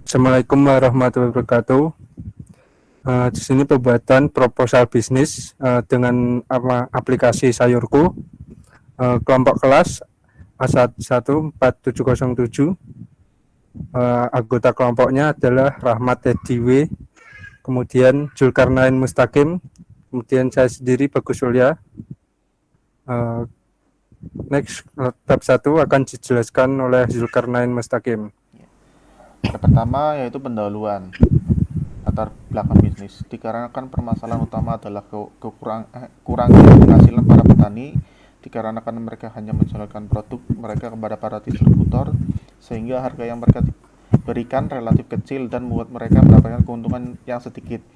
Assalamualaikum warahmatullahi wabarakatuh. Di sini pembuatan proposal bisnis dengan aplikasi Sayurku. Kelompok kelas A14707. Anggota kelompoknya adalah Rahmat Ediwe, kemudian Zulkarnain Mustaqim, kemudian saya sendiri Bagus Ulya. Next, tab 1 akan dijelaskan oleh Zulkarnain Mustaqim. Pada pertama yaitu pendahuluan latar belakang bisnis. Dikarenakan permasalahan utama adalah kurangnya penghasilan para petani, dikarenakan mereka hanya menjualkan produk mereka kepada para distributor, sehingga harga yang mereka berikan relatif kecil dan membuat mereka mendapatkan keuntungan yang sedikit.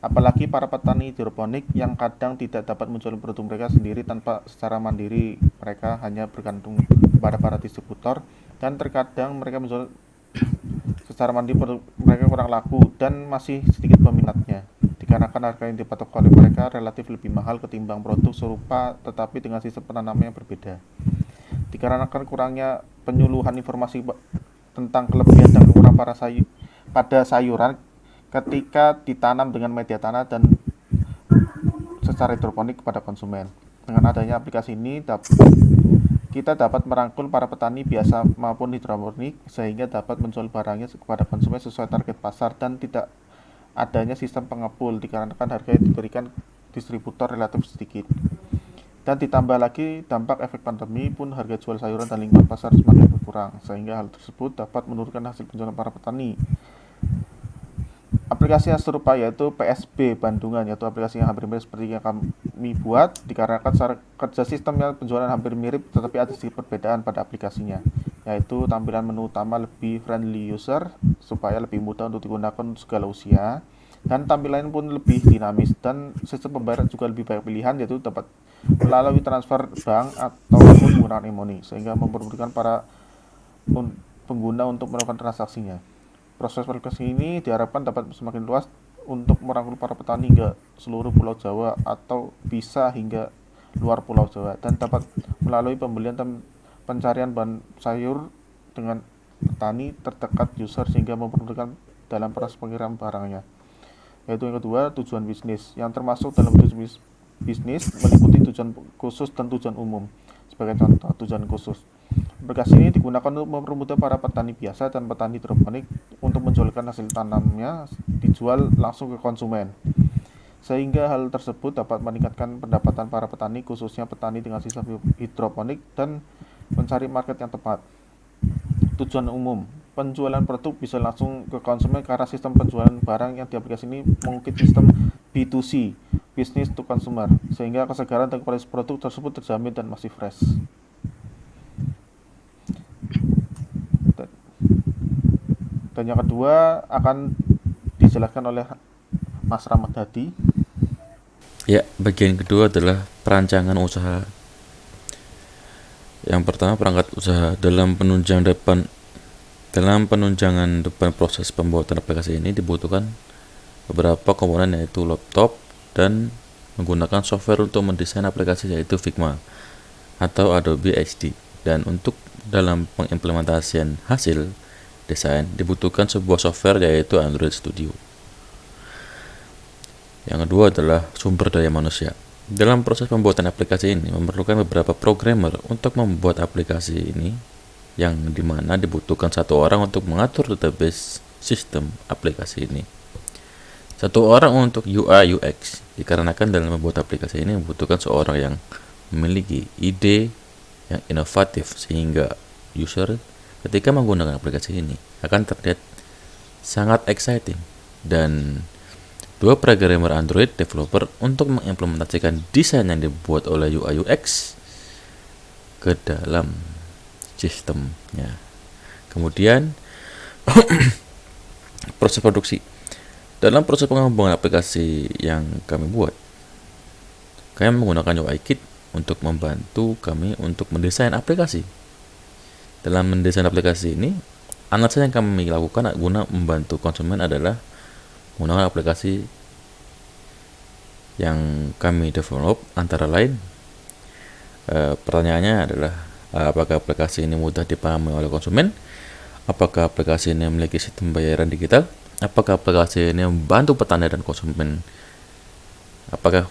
Apalagi para petani hidroponik yang kadang tidak dapat menjual produk mereka sendiri tanpa secara mandiri, mereka hanya bergantung kepada para distributor, dan terkadang mereka menjual secara mandiri produk mereka kurang laku dan masih sedikit peminatnya, dikarenakan harga yang dipatok oleh mereka relatif lebih mahal ketimbang produk serupa tetapi dengan sistem penanaman yang berbeda. Dikarenakan kurangnya penyuluhan informasi tentang kelebihan dan kekurangan pada sayuran ketika ditanam dengan media tanah dan secara hidroponik kepada konsumen. Dengan adanya aplikasi ini, kita dapat merangkul para petani biasa maupun hidroponik sehingga dapat menjual barangnya kepada konsumen sesuai target pasar dan tidak adanya sistem pengepul dikarenakan harga yang diberikan distributor relatif sedikit. Dan ditambah lagi dampak efek pandemi pun harga jual sayuran dan lingkungan pasar semakin berkurang, sehingga hal tersebut dapat menurunkan hasil penjualan para petani. Aplikasi yang serupa yaitu PSB Bandungan, yaitu aplikasi yang hampir mirip seperti yang kami buat, dikarenakan cara kerja sistemnya penjualan hampir mirip tetapi ada sedikit perbedaan pada aplikasinya, yaitu tampilan menu utama lebih friendly user supaya lebih mudah untuk digunakan segala usia, dan tampilan pun lebih dinamis, dan sistem pembayaran juga lebih banyak pilihan, yaitu dapat melalui transfer bank ataupun menggunakan e-money, sehingga mempermudah para pengguna untuk melakukan transaksinya. Proses aplikasi ini diharapkan dapat semakin luas untuk merangkul para petani hingga seluruh Pulau Jawa atau bisa hingga luar Pulau Jawa, dan dapat melalui pembelian dan pencarian bahan sayur dengan petani terdekat user sehingga mempermudah dalam proses pengiriman barangnya. Yaitu yang kedua, tujuan bisnis, yang termasuk dalam tujuan bisnis meliputi tujuan khusus dan tujuan umum. Sebagai contoh, tujuan khusus, aplikasi ini digunakan untuk mempermudah para petani biasa dan petani hidroponik untuk menjualkan hasil tanamnya dijual langsung ke konsumen, sehingga hal tersebut dapat meningkatkan pendapatan para petani, khususnya petani dengan sistem hidroponik, dan mencari market yang tepat. Tujuan umum, penjualan produk bisa langsung ke konsumen karena sistem penjualan barang yang di aplikasi ini mengukir sistem B2C, business to consumer, sehingga kesegaran dan kualitas produk tersebut terjamin dan masih fresh. Dan yang kedua akan dijelaskan oleh Mas Rahmat Hadi. Ya, bagian kedua adalah perancangan usaha. Yang pertama, perangkat usaha. Dalam penunjangan depan proses pembuatan aplikasi ini dibutuhkan beberapa komponen, yaitu laptop dan menggunakan software untuk mendesain aplikasi, yaitu Figma atau Adobe XD. Dan untuk dalam pengimplementasian hasil desain dibutuhkan sebuah software, yaitu Android Studio. Yang kedua adalah sumber daya manusia. Dalam proses pembuatan aplikasi ini memerlukan beberapa programmer untuk membuat aplikasi ini, yang dimana dibutuhkan satu orang untuk mengatur database sistem aplikasi ini, satu orang untuk UI UX, dikarenakan dalam membuat aplikasi ini membutuhkan seorang yang memiliki ide yang inovatif sehingga user ketika menggunakan aplikasi ini akan terlihat sangat exciting, dan dua programmer Android developer untuk mengimplementasikan desain yang dibuat oleh UI UX ke dalam sistemnya. Kemudian proses produksi. Dalam proses pengembangan aplikasi yang kami buat, kami menggunakan UI Kit untuk membantu kami untuk mendesain aplikasi. Dalam mendesain aplikasi ini, analisa yang kami lakukan guna membantu konsumen adalah menggunakan aplikasi yang kami develop, antara lain pertanyaannya adalah apakah aplikasi ini mudah dipahami oleh konsumen, Apakah aplikasi ini memiliki sistem pembayaran digital? Apakah aplikasi ini membantu petani dan konsumen? Apakah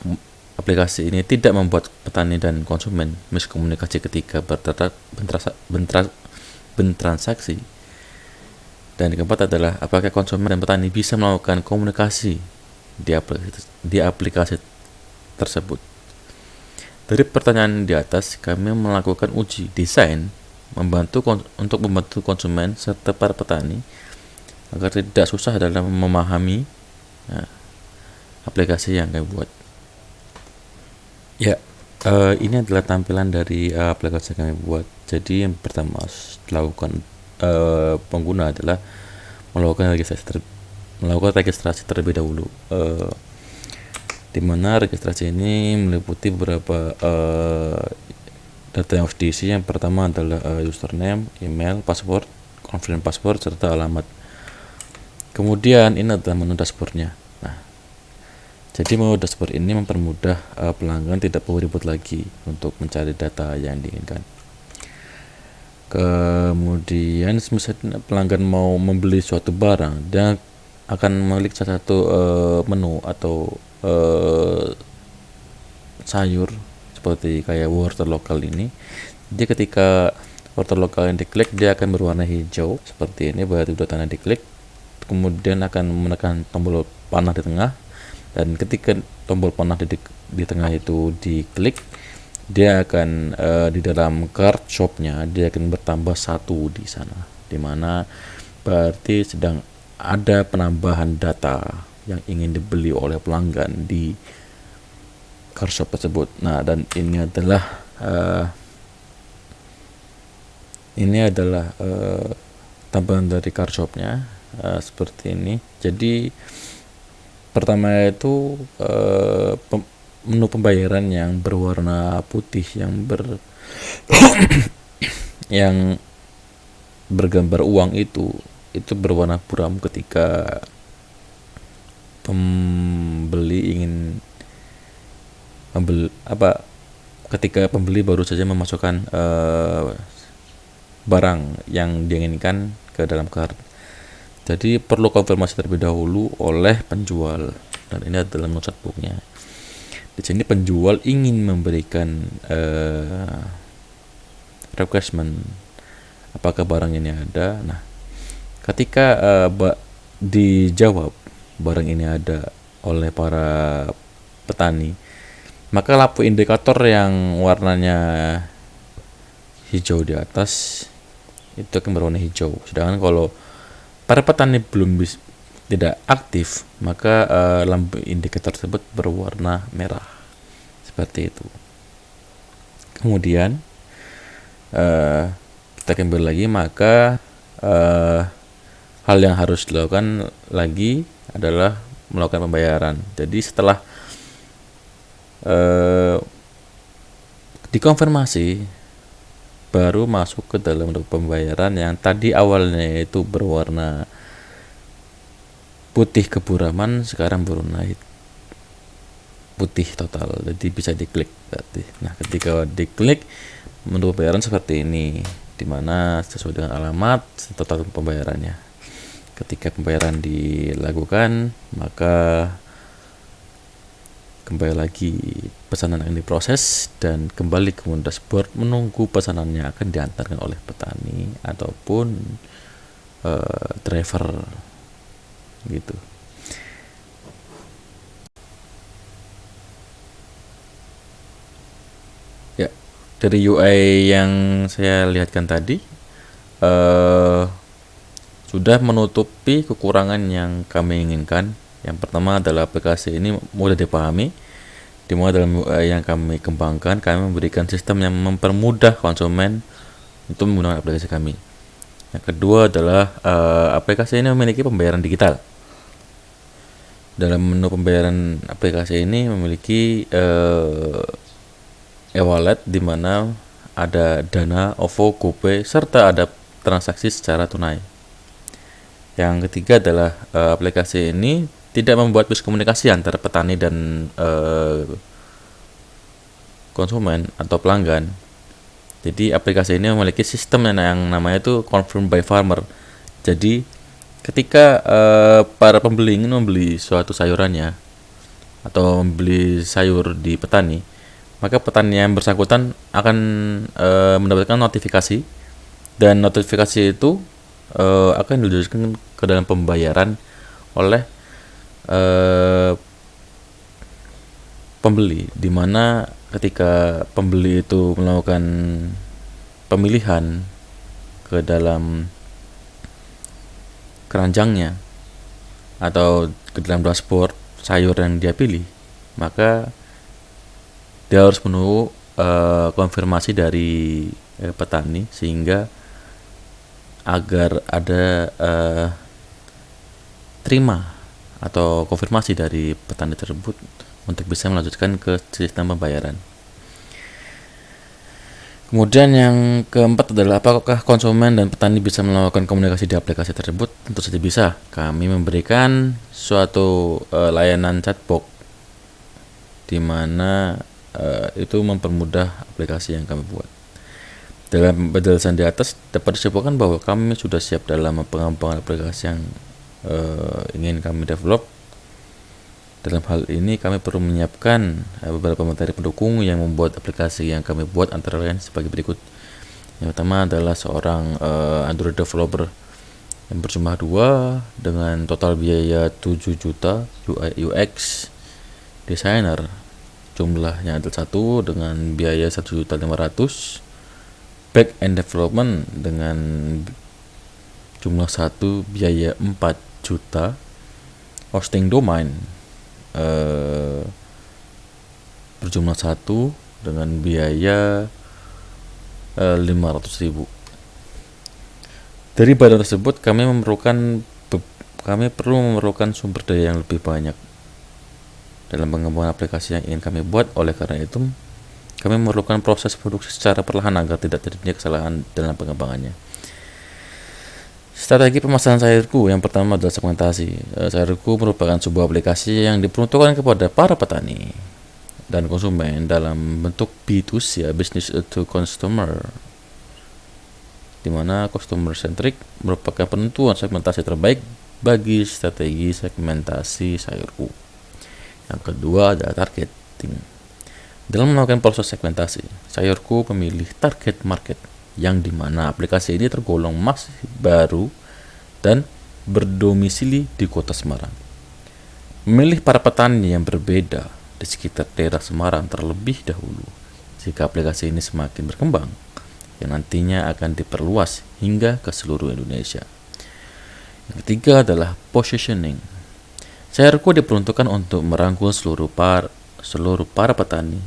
aplikasi ini tidak membuat petani dan konsumen miskomunikasi ketika bertransaksi? Dan yang keempat adalah apakah konsumen dan petani bisa melakukan komunikasi di aplikasi tersebut? Dari pertanyaan di atas, kami melakukan uji desain untuk membantu konsumen serta para petani agar tidak susah dalam memahami aplikasi yang kami buat. Ya, ini adalah tampilan dari aplikasi yang kami buat. Jadi yang pertama dilakukan pengguna adalah melakukan registrasi terlebih dahulu, di mana registrasi ini meliputi beberapa data yang harus diisi. Yang pertama adalah username, email, password, confirm password, serta alamat. Kemudian ini adalah menu dashboardnya. Nah, jadi menu dashboard ini mempermudah pelanggan tidak perlu ribut lagi untuk mencari data yang diinginkan. Kemudian misalnya pelanggan mau membeli suatu barang, dia akan memiliki salah satu menu atau sayur seperti kayak wortel lokal ini. Jadi ketika wortel lokal yang diklik, dia akan berwarna hijau seperti ini, berarti udah tanda diklik. Kemudian akan menekan tombol panah di tengah, dan ketika tombol panah di tengah itu diklik, dia akan di dalam cart shopnya dia akan bertambah 1 di sana, dimana berarti sedang ada penambahan data yang ingin dibeli oleh pelanggan di cart shop tersebut. Nah, dan ini adalah tampilan dari cart shopnya seperti ini. Jadi pertama itu menu pembayaran yang berwarna putih yang bergambar uang itu berwarna buram ketika ketika pembeli baru saja memasukkan barang yang diinginkan ke dalam cart. Jadi perlu konfirmasi terlebih dahulu oleh penjual, dan ini adalah menu chatbooknya. Di sini penjual ingin memberikan requirement apakah barang ini ada. Nah, ketika dijawab barang ini ada oleh para petani, maka lampu indikator yang warnanya hijau di atas itu akan berwarna hijau. Sedangkan kalau para petani tidak aktif, maka lampu indikator tersebut berwarna merah seperti itu. Kemudian kita kembali lagi, maka hal yang harus dilakukan lagi adalah melakukan pembayaran. Jadi setelah dikonfirmasi, baru masuk ke dalam pembayaran yang tadi awalnya itu berwarna putih keburaman, sekarang berwarna putih total, jadi bisa diklik berarti. Nah, ketika diklik, menu pembayaran seperti ini, dimana sesuai dengan alamat total pembayarannya. Ketika pembayaran dilakukan, maka kembali lagi pesanan akan diproses dan kembali ke menu dashboard menunggu pesanannya akan diantarkan oleh petani ataupun driver gitu. Ya, dari UI yang saya lihatkan tadi sudah menutupi kekurangan yang kami inginkan. Yang pertama adalah aplikasi ini mudah dipahami. Dimana dalam UI yang kami kembangkan, kami memberikan sistem yang mempermudah konsumen untuk menggunakan aplikasi kami. Yang kedua adalah aplikasi ini memiliki pembayaran digital. Dalam menu pembayaran aplikasi ini memiliki e-wallet, di mana ada Dana, OVO, GoPay, serta ada transaksi secara tunai. Yang ketiga adalah aplikasi ini tidak membuat miskomunikasi antara petani dan konsumen atau pelanggan. Jadi aplikasi ini memiliki sistem yang namanya itu confirm by farmer. Jadi ketika para pembeli ingin membeli suatu sayurannya atau membeli sayur di petani, maka petani yang bersangkutan akan mendapatkan notifikasi, dan notifikasi itu akan dilanjutkan ke dalam pembayaran oleh pembeli, di mana ketika pembeli itu melakukan pemilihan ke dalam keranjangnya atau ke dalam dashboard sayur yang dia pilih, maka dia harus menunggu konfirmasi dari petani, sehingga agar ada terima atau konfirmasi dari petani tersebut untuk bisa melanjutkan ke sistem pembayaran. Kemudian yang keempat adalah apakah konsumen dan petani bisa melakukan komunikasi di aplikasi tersebut? Tentu saja bisa. Kami memberikan suatu layanan chatbot di mana itu mempermudah aplikasi yang kami buat. Dalam penjelasan di atas dapat disebutkan bahwa kami sudah siap dalam pengembangan aplikasi yang ingin kami develop. Dalam hal ini kami perlu menyiapkan beberapa materi pendukung yang membuat aplikasi yang kami buat, antara lain sebagai berikut. Yang pertama adalah seorang Android developer yang berjumlah 2 dengan total biaya 7 juta, UI UX designer jumlahnya adalah 1 dengan biaya 1.500.000, back end development dengan jumlah 1 biaya 4 juta, hosting domain berjumlah 1 dengan biaya 500.000. Dari badan tersebut kami perlu memerlukan sumber daya yang lebih banyak dalam pengembangan aplikasi yang ingin kami buat. Oleh karena itu kami memerlukan proses produksi secara perlahan agar tidak terjadi kesalahan dalam pengembangannya. Strategi pemasaran sayurku yang pertama adalah segmentasi. Sayurku merupakan sebuah aplikasi yang diperuntukkan kepada para petani dan konsumen dalam bentuk B2C, business to consumer, di mana customer centric merupakan penentuan segmentasi terbaik bagi strategi segmentasi sayurku. Yang kedua adalah targeting. Dalam melakukan proses segmentasi, sayurku memilih target market, yang dimana aplikasi ini tergolong masih baru dan berdomisili di kota Semarang. Memilih para petani yang berbeda di sekitar daerah Semarang terlebih dahulu. Jika aplikasi ini semakin berkembang, yang nantinya akan diperluas hingga ke seluruh Indonesia. Yang ketiga adalah positioning. Sayurku diperuntukkan untuk merangkul seluruh para petani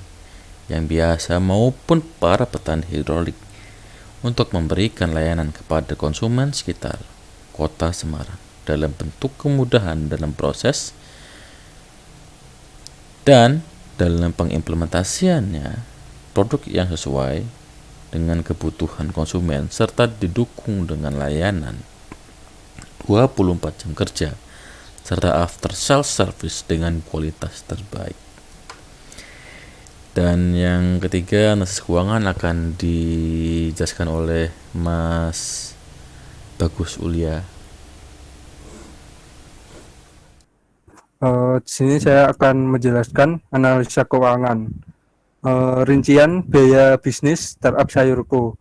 yang biasa maupun para petani hidrolik untuk memberikan layanan kepada konsumen sekitar kota Semarang dalam bentuk kemudahan dalam proses dan dalam pengimplementasiannya produk yang sesuai dengan kebutuhan konsumen, serta didukung dengan layanan 24 jam kerja serta after sales service dengan kualitas terbaik. Dan yang ketiga, analisis keuangan akan dijelaskan oleh Mas Bagus Ulia. Di sini saya akan menjelaskan analisa keuangan. Rincian biaya bisnis startup sayurku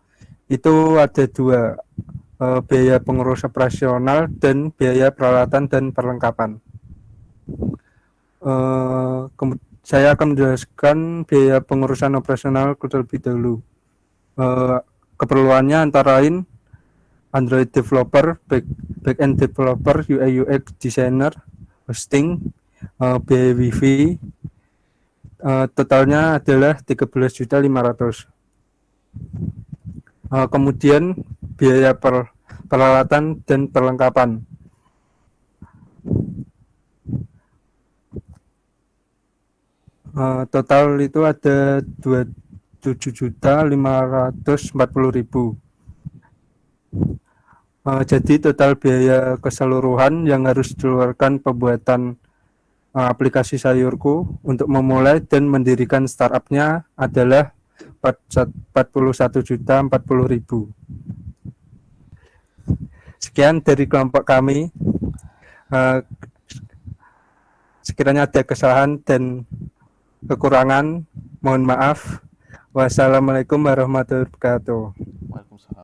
itu ada 2, biaya pengurus operasional dan biaya peralatan dan perlengkapan. Saya akan menjelaskan biaya pengurusan operasional terlebih dahulu. Keperluannya antara lain Android developer, back-end developer, UI UX designer, hosting, biaya wifi. Totalnya adalah 13.500.000. Kemudian biaya peralatan dan perlengkapan. Total itu ada 27.540.000. Jadi total biaya keseluruhan yang harus dikeluarkan pembuatan aplikasi sayurku untuk memulai dan mendirikan startupnya adalah 41.040.000. Sekian dari kelompok kami. Eh, Sekiranya ada kesalahan dan kekurangan, mohon maaf. Wassalamualaikum warahmatullahi wabarakatuh. Waalaikumsalam.